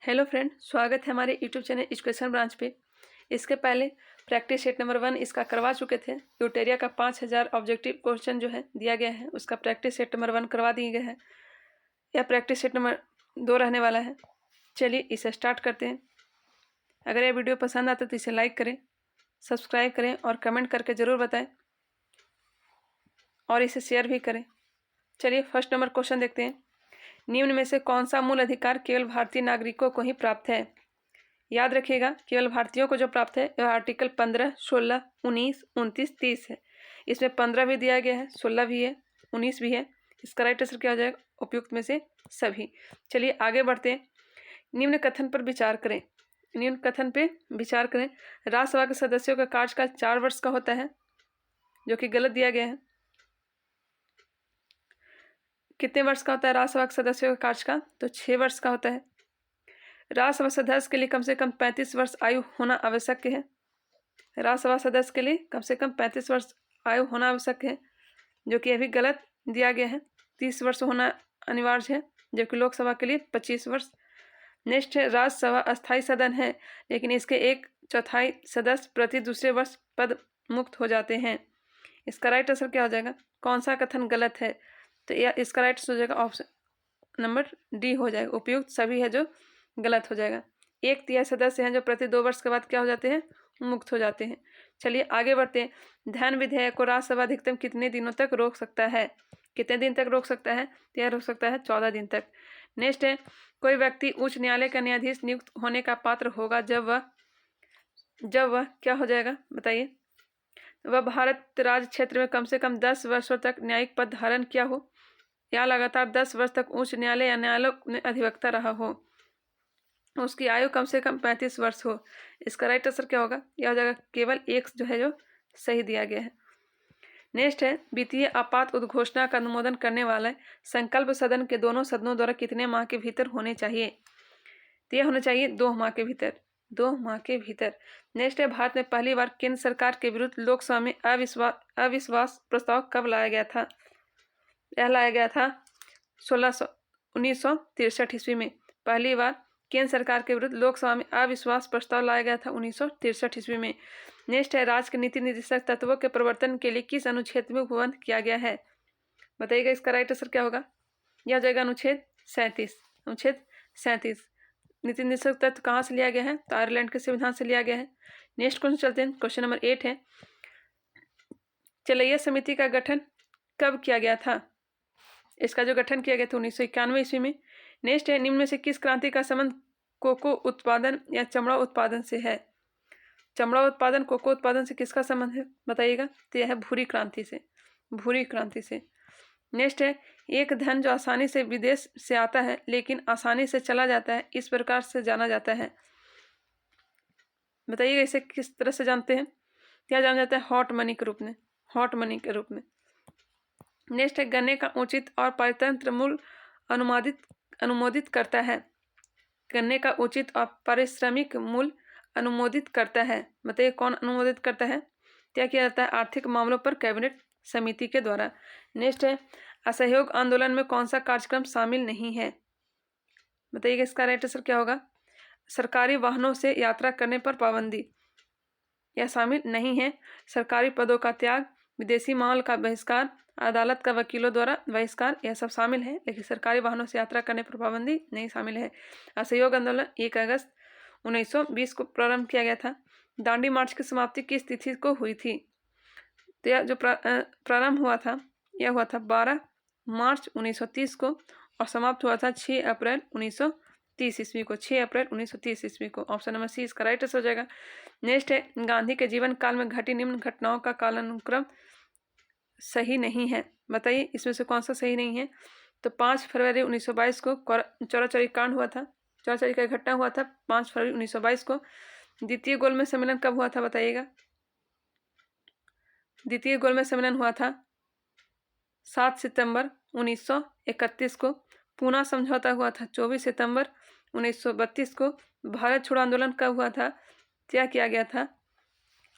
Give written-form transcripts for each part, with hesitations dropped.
Hello friend, स्वागत है हमारे यूट्यूब चैनल एजुकेशन ब्रांच पे। इसके पहले प्रैक्टिस सेट नंबर 1 इसका करवा चुके थे। यूटेरिया का 5000 ऑब्जेक्टिव क्वेश्चन जो है दिया गया है, उसका प्रैक्टिस सेट नंबर 1 करवा दिए गए हैं। यह प्रैक्टिस सेट नंबर 2 रहने वाला है। चलिए इसे स्टार्ट करते हैं। अगर यह वीडियो पसंद आता तो इसे लाइक करें, सब्सक्राइब करें और कमेंट करके ज़रूर बताएँ और इसे शेयर भी करें। चलिए फर्स्ट नंबर क्वेश्चन देखते हैं। निम्न में से कौन सा मूल अधिकार केवल भारतीय नागरिकों को ही प्राप्त है? याद रखिएगा, केवल भारतीयों को जो प्राप्त है वह आर्टिकल 15, 16, 19, 29, 30 है। इसमें 15 भी दिया गया है, 16 भी है, 19 भी है। इसका राइट आंसर क्या हो जाएगा? उपयुक्त में से सभी। चलिए आगे बढ़ते हैं। निम्न कथन पर विचार करें। निम्न कथन पे विचार करें। राज्यसभा के सदस्यों का कार्यकाल 4 वर्ष का होता है, जो कि गलत दिया गया है। कितने वर्ष का होता है राज्यसभा के सदस्यों का कार्यकाल? तो 6 वर्ष का होता है। राज्यसभा सदस्य के लिए कम से कम 35 वर्ष आयु होना आवश्यक है। राज्यसभा सदस्य के लिए कम से कम 35 वर्ष आयु होना आवश्यक है, जो कि अभी गलत दिया गया है। 30 वर्ष होना अनिवार्य है, जबकि लोकसभा के लिए 25 वर्ष। नेक्स्ट है, राज्यसभा अस्थायी सदन है, लेकिन इसके 1/4 सदस्य प्रति दूसरे वर्ष पद मुक्त हो जाते हैं। इसका राइट आंसर क्या हो जाएगा? कौन सा कथन गलत है? तो यह इसका राइट आंसर हो जाएगा ऑप्शन नंबर डी हो जाएगा। उपयुक्त सभी है जो गलत हो जाएगा। 1/3 सदस्य हैं जो प्रति 2 वर्ष के बाद क्या हो जाते हैं? मुक्त हो जाते हैं। चलिए आगे बढ़ते हैं। धन विधेयक को राज्यसभा अधिकतम कितने दिनों तक रोक सकता है? कितने दिन तक रोक सकता है? तो यह रोक सकता है 14 दिन तक। नेक्स्ट है, कोई व्यक्ति उच्च न्यायालय का न्यायाधीश नियुक्त होने का पात्र होगा जब वह क्या हो जाएगा? बताइए। वह भारत राज्य क्षेत्र में कम से कम 10 वर्षों तक न्यायिक पद धारण किया हो या लगातार 10 वर्ष तक उच्च न्यायालय या न्यायालय में अधिवक्ता रहा हो। उसकी आयु कम से कम 35 वर्ष हो। इसका राइट आंसर क्या होगा? यह हो जाएगा केवल एक जो है जो सही दिया गया है। नेक्स्ट है, वित्तीय आपात उद्घोषणा का अनुमोदन करने वाला संकल्प सदन के दोनों सदनों द्वारा कितने माह के भीतर होने चाहिए? तो यह होना चाहिए 2 माह के भीतर। 2 माह के भीतर। नेक्स्ट है, भारत में पहली बार केंद्र सरकार के विरुद्ध लोकसभा में अविश्वास प्रस्ताव कब लाया गया था? यह लाया गया था 1963 ईस्वी में। पहली बार केंद्र सरकार के विरुद्ध लोकसभा में अविश्वास प्रस्ताव लाया गया था 1963 ईस्वी में। नेक्स्ट है, राज्य के नीति निर्देशक तत्वों के प्रवर्तन के लिए किस अनुच्छेद में उपबंध किया गया है? बताइएगा, इसका राइट आंसर क्या होगा? यह हो जाएगा अनुच्छेद 37। अनुच्छेद 37। नीति निर्देशक तत्व कहाँ से लिया गया है? तो आयरलैंड के संविधान से लिया गया है। नेक्स्ट क्वेश्चन चलते हैं। क्वेश्चन नंबर 8 है, चलैया समिति का गठन कब किया गया था? इसका जो गठन किया गया था 1991 ईस्वी में। नेक्स्ट है, निम्न में से किस क्रांति का संबंध कोको उत्पादन या चमड़ा उत्पादन से है? चमड़ा उत्पादन कोको उत्पादन से किसका संबंध है? बताइएगा। तो यह है भूरी क्रांति से। भूरी क्रांति से। नेक्स्ट है, एक धन जो आसानी से विदेश से आता है लेकिन आसानी से चला जाता है, इस प्रकार से जाना जाता है। बताइएगा, इसे किस तरह से जानते हैं? क्या जाना जाता है? हॉट मनी के रूप में। हॉट मनी के रूप में। नेक्स्ट है, गन्ने का उचित और पारतंत्र मूल्य अनुमोदित करता है। गन्ने का उचित और पारिश्रमिक मूल्य अनुमोदित करता है। बताइए कौन अनुमोदित करता है? क्या किया जाता है? आर्थिक मामलों पर कैबिनेट समिति के द्वारा। नेक्स्ट है, असहयोग आंदोलन में कौन सा कार्यक्रम शामिल नहीं है? बताइएगा, इसका राइट आंसर क्या होगा? सरकारी वाहनों से यात्रा करने पर पाबंदी, यह शामिल नहीं है। सरकारी पदों का त्याग, विदेशी माल का बहिष्कार, अदालत का वकीलों द्वारा बहिष्कार, यह सब शामिल है, लेकिन सरकारी वाहनों से यात्रा करने पर पाबंदी नहीं शामिल है। असहयोग आंदोलन 1 अगस्त 1920 को प्रारंभ किया गया था। दांडी मार्च की समाप्ति किस तिथि को हुई थी? तो यह जो प्रारंभ हुआ था, यह हुआ था 12 मार्च 1930 को और समाप्त हुआ था 6 अप्रैल 1930 ईस्वी को। 6 अप्रैल 1930 ईस्वी को। ऑप्शन नंबर सी इसका राइट आंसर हो जाएगा। नेक्स्ट है, गांधी के जीवन काल में घटी निम्न घटनाओं का कालानुक्रम सही नहीं है। बताइए, इसमें से कौन सा सही नहीं है? तो 5 फरवरी 1922 को चौराचौरी कांड हुआ था। चौराचौरी का घटना हुआ था 5 फरवरी 1922 को। द्वितीय गोलमेज सम्मेलन कब हुआ था? बताइएगा। द्वितीय गोलमेज सम्मेलन हुआ था 7 सितंबर 1931 को। पूना समझौता हुआ था 24 सितंबर 1932 को। भारत छोड़ो आंदोलन कब हुआ था? क्या किया गया था?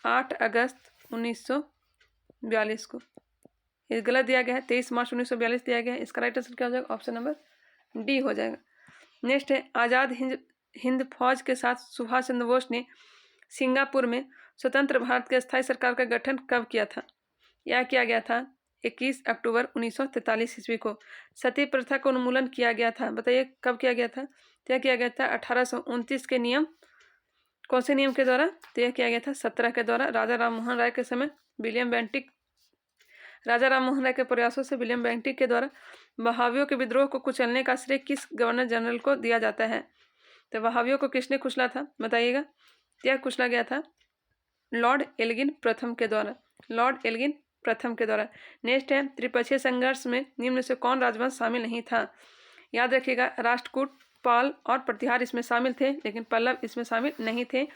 8 अगस्त 1942 को। ये गलत दिया गया है, 23 मार्च 1942 दिया गया है। इसका राइट आंसर क्या हो जाएगा? ऑप्शन नंबर डी हो जाएगा। नेक्स्ट है, आज़ाद हिंद हिंद फौज के साथ सुभाष चंद्र बोस ने सिंगापुर में स्वतंत्र भारत की अस्थायी सरकार का गठन कब किया था? यह किया गया था 21 अक्टूबर 1943 ईस्वी को। सती प्रथा का उन्मूलन किया गया था, बताइए कब किया गया था? तो यह किया गया था 1829 के नियम, कौन से नियम के द्वारा? तो यह किया गया था 17 के द्वारा। राजा राम मोहन राय के समय विलियम बेंटिक, राजा राम मोहन राय के प्रयासों से विलियम बेंटिक के द्वारा बहावियों के विद्रोह को कुचलने का श्रेय किस गवर्नर जनरल को दिया जाता है? तो बहावियों को किसने कुचला था, बताइएगा? यह कुचला गया था लॉर्ड एल्गिन प्रथम के द्वारा, लॉर्ड एल्गिन प्रथम के द्वारा। नेक्स्ट है, त्रिपक्षीय संघर्ष में निम्न से कौन राजवंश शामिल नहीं था? याद रखिएगा, राष्ट्रकूट, पाल और प्रतिहार इसमें शामिल थे, लेकिन पल्लव इसमें शामिल नहीं थे।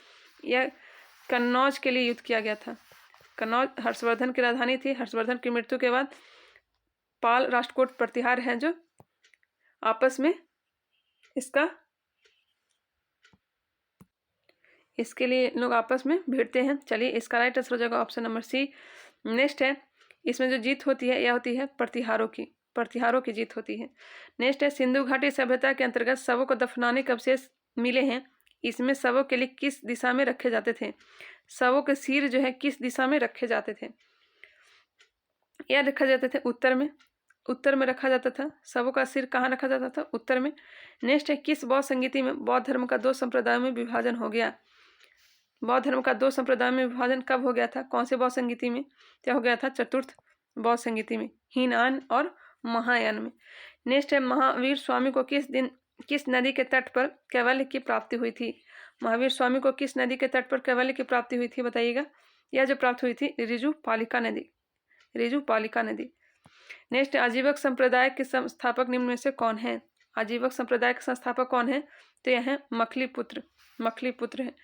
यह कन्नौज के लिए युद्ध किया गया था। कन्नौज हर्षवर्धन की राजधानी थी। हर्षवर्धन की मृत्यु के बाद पाल, राष्ट्रकूट, प्रतिहार हैं जो आपस में इसके लिए लोग आपस में भिड़ते हैं। चलिए, इसका राइट आंसर हो जाएगा ऑप्शन नंबर सी। नेक्स्ट है, इसमें जो जीत होती है यह होती है प्रतिहारों की, प्रतिहारों की जीत होती है। नेक्स्ट है, सिंधु घाटी सभ्यता के अंतर्गत शवों को दफनाने के अवशेष मिले हैं, इसमें शवों के लिए किस दिशा में रखे जाते थे? शवों के सिर जो है किस दिशा में रखे जाते थे? यह रखा जाते थे उत्तर में, उत्तर में रखा जाता था। शवों का सिर कहाँ रखा जाता था? उत्तर में। नेक्स्ट है, किस बौद्ध संगीति में बौद्ध धर्म का 2 संप्रदायों में विभाजन हो गया? बौद्ध धर्म का 2 संप्रदायों में विभाजन कब हो गया था? कौन से बौद्ध संगीति में? क्या हो गया था? चतुर्थ बौद्ध संगीति में, हीनयान और महायान में। नेक्स्ट है, महावीर स्वामी को किस नदी के तट पर कैवल्य की प्राप्ति हुई थी? महावीर स्वामी को किस नदी के तट पर कैवल्य की प्राप्ति हुई थी, बताइएगा? यह जो प्राप्त हुई थी ऋजुपालिका नदी, ऋजुपालिका नदी। नेक्स्ट, आजीवक संप्रदाय के संस्थापक निम्न में से कौन है? आजीवक संप्रदाय के संस्थापक कौन है? तो यह है मखलीपुत्र, मखलीपुत्र है।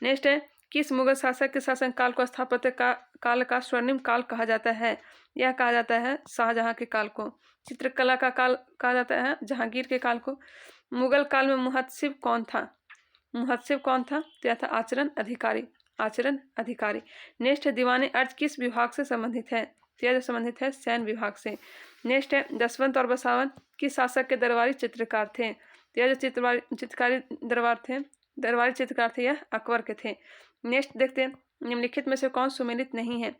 नेक्स्ट है, किस मुगल शासक के शासन काल को स्थापत्य काल का स्वर्णिम काल कहा जाता है? यह कहा जाता है शाहजहां के काल को। चित्रकला का काल कहा जाता है जहांगीर के काल को। मुगल काल में मुहत्सिब कौन था? मुहत्सिब कौन था? तो यह था आचरण अधिकारी, आचरण अधिकारी। नेक्स्ट है, दीवाने अर्ज किस विभाग से संबंधित है? यह जो संबंधित है सैन्य विभाग से। नेक्स्ट है, जसवंत और बसावन किस शासक के दरबारी चित्रकार थे? यह जो चित्रकारी दरबारी चित्रकार थे यह अकबर के थे। नेक्स्ट देखते हैं, निम्नलिखित में से कौन सुमेलित नहीं है?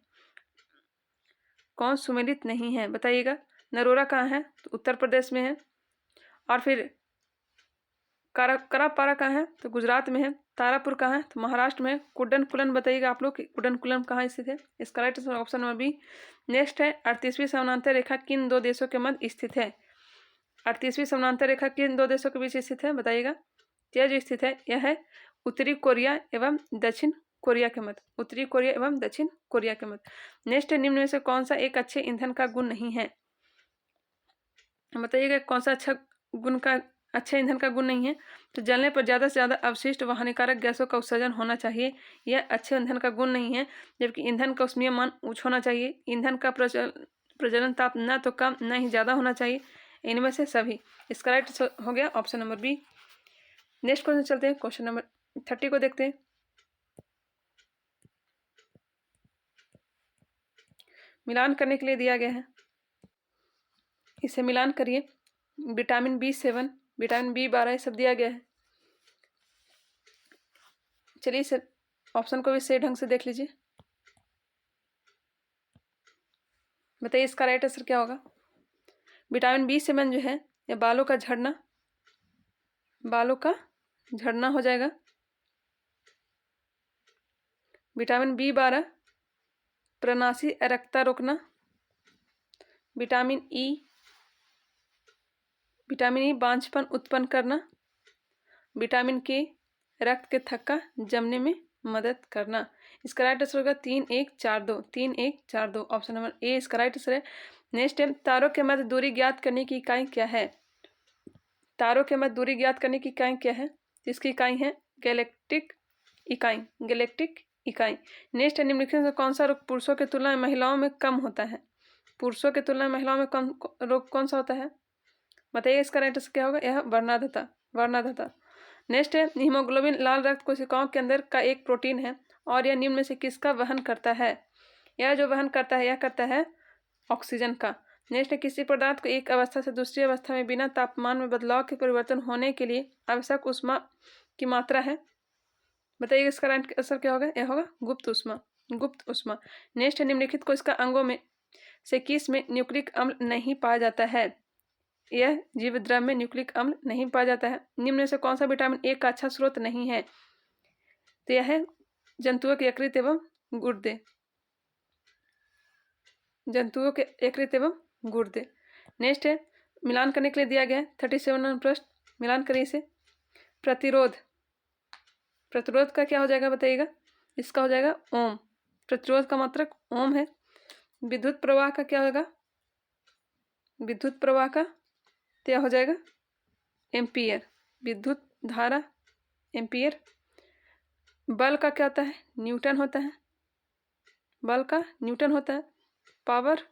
कौन सुमेलित नहीं है, बताइएगा? नरोरा कहाँ है? तो उत्तर प्रदेश में है। और फिर करापारा कहाँ है? तो गुजरात में है। तारापुर कहाँ है? तो महाराष्ट्र में है। कुड्डनकुलन बताइएगा आप लोग कि कुड्डनकुलन कहाँ स्थित है? इसका right answer option number B. Next है, 38वीं समानांतर रेखा किन 2 देशों के मध्य स्थित है? 38वीं समानांतर रेखा किन 2 देशों के बीच स्थित है, बताइएगा? यह जो स्थित है यह है उत्तरी कोरिया एवं दक्षिण कोरिया के मध्य, उत्तरी कोरिया एवं दक्षिण कोरिया के मध्य। नेक्स्ट है, निम्न में से कौन सा एक अच्छे ईंधन का गुण नहीं है? बताइएगा कौन सा अच्छे ईंधन का गुण नहीं है? तो जलने पर ज़्यादा से ज़्यादा अवशिष्ट व हानिकारक गैसों का उत्सर्जन होना चाहिए, यह अच्छे ईंधन का गुण नहीं है। जबकि ईंधन का उष्मीय मान उच्च होना चाहिए, ईंधन का प्रज्वलन ताप न तो कम न ही ज़्यादा होना चाहिए, इनमें से सभी। इसका राइट हो गया option number B. Next question चलते हैं, क्वेश्चन नंबर 30 को देखते हैं। मिलान करने के लिए दिया गया है, इसे मिलान करिए। विटामिन B7, विटामिन B12 सब दिया गया है। चलिए इस ऑप्शन को भी सही ढंग से देख लीजिए, बताइए इसका राइट आंसर क्या होगा? विटामिन B7 जो है यह बालों का झड़ना हो जाएगा। विटामिन B12 प्रनासी अरक्ता रोकना। विटामिन ई बांझपन उत्पन्न करना। विटामिन के रक्त के थक्का जमने में मदद करना। इसका राइट आंसर होगा 3142, 3142 ऑप्शन नंबर ए इसका राइट आंसर है। नेक्स्ट है, तारों के मध्य दूरी ज्ञात करने की इकाई क्या है? तारों के मध्य दूरी ज्ञात करने की इकाई क्या है? इसकी इकाई है गैलेक्टिक इकाई, गैलेक्टिक इकाई। नेक्स्ट है, निम्नलिखित में कौन सा रोग पुरुषों की तुलना में महिलाओं में कम होता है? पुरुषों की तुलना में महिलाओं में कम रोग कौन सा होता है, बताइए? इसका राइट आंसर क्या होगा? यह वर्णाधता, वर्णाधता। नेक्स्ट है, हीमोग्लोबिन लाल रक्त कोशिकाओं के अंदर का एक प्रोटीन है और यह निम्न में से किसका वहन करता है? यह जो वहन करता है यह करता है ऑक्सीजन का। नेक्स्ट है, किसी पदार्थ को एक अवस्था से दूसरी अवस्था में बिना तापमान में बदलाव के परिवर्तन होने के लिए आवश्यक ऊष्मा की मात्रा है? बताइए इसका राइट आंसर क्या होगा? यह होगा गुप्त ऊष्मा। गुप्त ऊष्मा। नेक्स्ट है, निम्नलिखित को इसका अंगों में से किस में न्यूक्लिक अम्ल नहीं पाया जाता है? यह जीव द्रव में न्यूक्लिक अम्ल नहीं पाया जाता है। निम्न में से कौन सा विटामिन ए का अच्छा स्रोत नहीं है? तो यह है जंतुओं के यकृत एवं गुर्दे। जंतुओं के यकृत एवं गुर्दे। नेक्स्ट है, मिलान करने के लिए दिया गया है 37 नंबर प्रश्न, मिलान करिए इसे। प्रतिरोध। प्रतिरोध का क्या हो जाएगा बताइएगा? इसका हो जाएगा ओम। प्रतिरोध का मात्रक ओम है। विद्युत प्रवाह का क्या होगा? विद्युत प्रवाह का क्या हो जाएगा? एम्पियर। विद्युत धारा एम्पियर। बल का क्या होता है? न्यूटन होता है। बल का न्यूटन होता है। पावर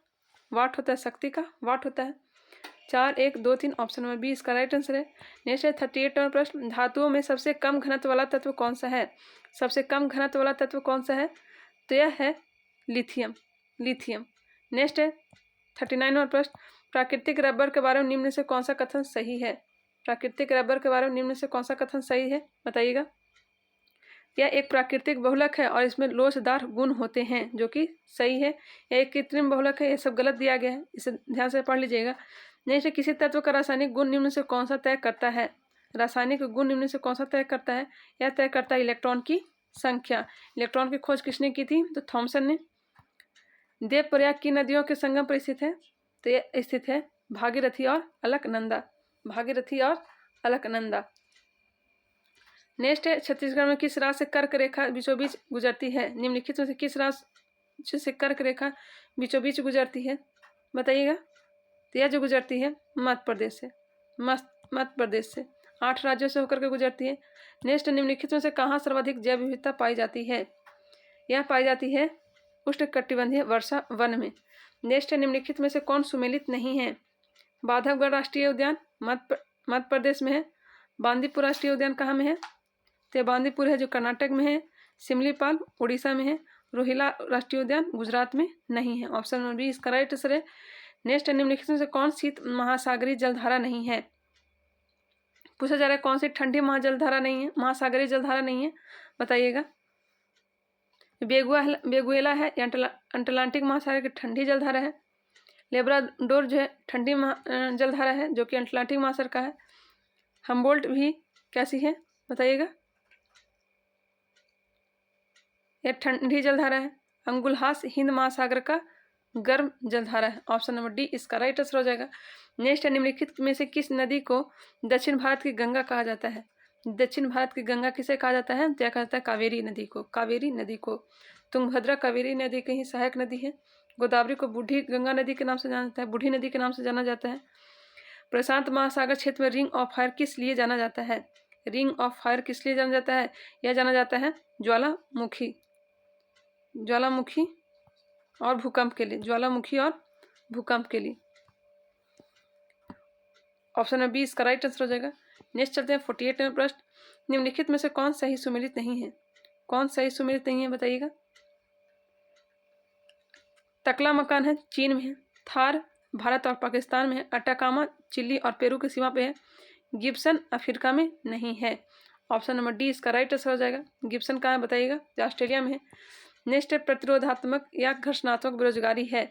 वाट होता है, शक्ति का वाट होता है। 4, 1, 2, 3 ऑप्शन नंबर बी इसका राइट आंसर है। नेक्स्ट है 38 नंबर प्रश्न, धातुओं में सबसे कम घनत्व वाला तत्व कौन सा है? सबसे कम घनत्व वाला तत्व कौन सा है? तो यह है लिथियम। लिथियम। नेक्स्ट है 39 नंबर प्रश्न, प्राकृतिक रबर के बारे में निम्न से कौन सा कथन सही है? प्राकृतिक रबर के बारे में निम्न से कौन सा कथन सही है बताइएगा? यह एक प्राकृतिक बहुलक है और इसमें लोचदार गुण होते हैं, जो कि सही है। यह एक कृत्रिम बहुलक है, यह सब गलत दिया गया है, इसे ध्यान से पढ़ लीजिएगा। नेक्स्ट, किसी तत्व का रासायनिक गुण निम्न से कौन सा तय करता है? रासायनिक गुण निम्न से कौन सा तय करता है? यह तय करता है इलेक्ट्रॉन की संख्या। इलेक्ट्रॉन की खोज किसने की थी? तो थॉमसन ने। देवप्रयाग की नदियों के संगम पर स्थित है? तो यह स्थित है भागीरथी और अलकनंदा। भागीरथी और अलकनंदा। नेक्स्ट है, छत्तीसगढ़ में किस राज्य से कर्क रेखा बीचों बीच गुजरती है? निम्नलिखित में से किस राज्य से कर्क रेखा बीचों बीच गुजरती है बताइएगा? तो यह जो गुजरती है मध्य प्रदेश से। मध्य प्रदेश से 8 राज्यों से होकर के गुजरती है। नेक्स्ट, निम्नलिखित में से कहाँ सर्वाधिक जैव विविधता पाई जाती है? यह पाई जाती है उष्णकटिबंधीय वर्षा वन में। नेक्स्ट, निम्नलिखित में से कौन सुमेलित नहीं है? बांधवगढ़ राष्ट्रीय उद्यान मध्य प्रदेश में है। बांदीपुर राष्ट्रीय उद्यान कहाँ में है? तो बांदीपुर है जो कर्नाटक में है। सिमलीपाल उड़ीसा में है। रोहिला राष्ट्रीय उद्यान गुजरात में नहीं है। ऑप्शन नंबर बी इसका राइट आंसर है। नेक्स्ट, निम्नलिखित में से कौन शीत महासागरीय जलधारा नहीं है? पूछा जा रहा है कौन सी ठंडी महाजलधारा नहीं है, महासागरीय जलधारा नहीं है बताइएगा? बेगुएला है, अटलांटिक महासागर की ठंडी जलधारा है। लेब्राडोर जो है ठंडी जलधारा है जो कि अटलांटिक महासागर का है। हम्बोल्ट भी कैसी है बताइएगा? यह ठंडी जलधारा है। अंगुलहास हिंद महासागर का गर्म जलधारा है। ऑप्शन नंबर डी इसका राइट आंसर हो जाएगा। नेक्स्ट, निम्नलिखित में से किस नदी को दक्षिण भारत की गंगा कहा जाता है? दक्षिण भारत की गंगा किसे कहा जाता है? तो यह कहा जाता है कावेरी नदी को। कावेरी नदी को। तुंगभद्रा कावेरी नदी की ही सहायक नदी है। गोदावरी को बूढ़ी गंगा नदी के नाम से जाना जाता है, बूढ़ी नदी के नाम से जाना जाता है। प्रशांत महासागर क्षेत्र में रिंग ऑफ फायर किस लिए जाना जाता है? रिंग ऑफ फायर किस लिए जाना जाता है? यह जाना जाता है ज्वालामुखी और भूकंप के लिए। ज्वालामुखी और भूकंप के लिए। ऑप्शन नंबर बी इसका राइट आंसर हो जाएगा। नेक्स्ट चलते हैं 48 नंबर प्रश्न, निम्नलिखित में से कौन सही सुमेलित नहीं है? कौन सही सुमेलित नहीं है बताइएगा? तकला मकान है चीन में है। थार भारत और पाकिस्तान में है। अटाकामा चिली और पेरू की सीमा पे है। गिब्सन अफ्रीका में नहीं है। ऑप्शन नंबर डी इसका राइट आंसर हो जाएगा। गिब्सन कहाँ है बताइएगा? तो ऑस्ट्रेलिया में है। नेक्स्ट, प्रतिरोधात्मक या घर्षणात्मक बेरोजगारी है।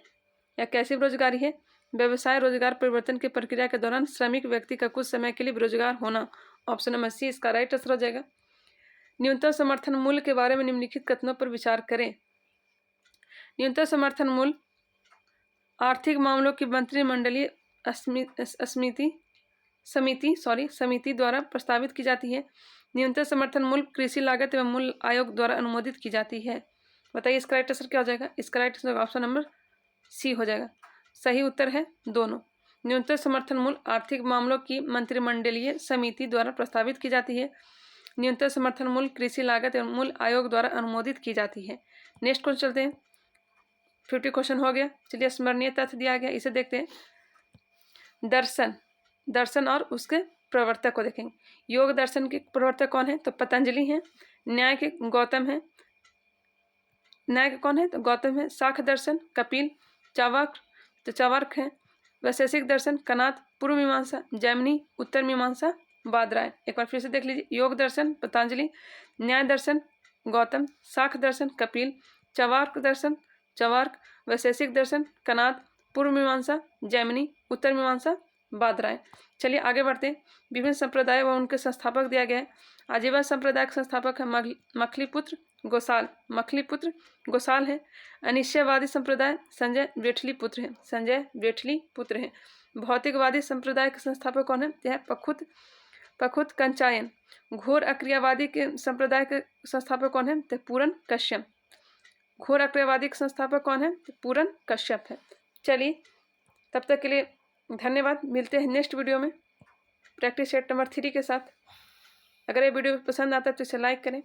या कैसी बेरोजगारी है? व्यवसाय रोजगार परिवर्तन की प्रक्रिया के दौरान श्रमिक व्यक्ति का कुछ समय के लिए बेरोजगार होना। ऑप्शन नंबर सी इसका राइट आंसर हो जाएगा। न्यूनतम समर्थन मूल्य के बारे में निम्नलिखित कथनों पर विचार करें। न्यूनतम समर्थन मूल्य आर्थिक मामलों की मंत्रिमंडलीय समिति द्वारा प्रस्तावित की जाती है। न्यूनतम समर्थन मूल्य कृषि लागत एवं मूल्य आयोग द्वारा अनुमोदित की जाती है। बताइए इसका राइट आंसर क्या हो जाएगा? इसका right answer option number C हो जाएगा। सही उत्तर है दोनों। न्यूनतम समर्थन मूल्य आर्थिक मामलों की मंत्रिमंडलीय समिति द्वारा प्रस्तावित की जाती है। न्यूनतम समर्थन मूल्य कृषि लागत एवं मूल्य आयोग द्वारा अनुमोदित की जाती है। नेक्स्ट क्वेश्चन चलते हैं। 50 क्वेश्चन हो गया। चलिए, स्मरणीय तथ्य दिया गया, इसे देखते हैं। दर्शन और उसके प्रवर्तक को देखेंगे। योग दर्शन के प्रवर्तक कौन है? तो पतंजलि हैं। न्याय के गौतम है। न्याय के कौन है? तो गौतम है। शाख दर्शन कपिल। चावार्क है। वैशेषिक दर्शन कनाद। पूर्व मीमांसा जैमिनी। उत्तर मीमांसा बादरायण। एक बार फिर से देख लीजिए, योग दर्शन पतंजलि, न्याय दर्शन गौतम, शाख दर्शन कपिल, चवार्क दर्शन चवार्क, वैशेषिक दर्शन कनाद, पूर्व मीमांसा जैमिनी, उत्तर मीमांसा बादरायण। चलिए आगे बढ़ते हैं। विभिन्न संप्रदाय व उनके संस्थापक दिया गया है। आजीवन संप्रदाय के संस्थापक है मखलीपुत्र गोसाल, मखलीपुत्र गोसाल है। अनिश्चयवादी संप्रदाय संजय वेठली पुत्र है, संजय वेठली पुत्र है। भौतिकवादी संप्रदाय के संस्थापक कौन है? यह पखुत कंचायन। घोर अक्रियावादी के संप्रदाय के संस्थापक कौन है? पूरन कश्यप। घोर अक्रियावादी के संस्थापक कौन है? पूरन कश्यप है। चलिए तब तक के लिए धन्यवाद। मिलते हैं नेक्स्ट वीडियो में प्रैक्टिस सेट नंबर 3 के साथ। अगर ये वीडियो पसंद आता है तो इसे लाइक करें,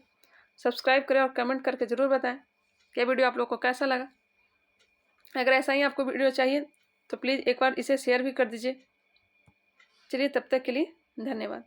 सब्सक्राइब करें और कमेंट करके ज़रूर बताएं कि ये वीडियो आप लोग को कैसा लगा। अगर ऐसा ही आपको वीडियो चाहिए तो प्लीज़ एक बार इसे शेयर भी कर दीजिए। चलिए तब तक के लिए धन्यवाद।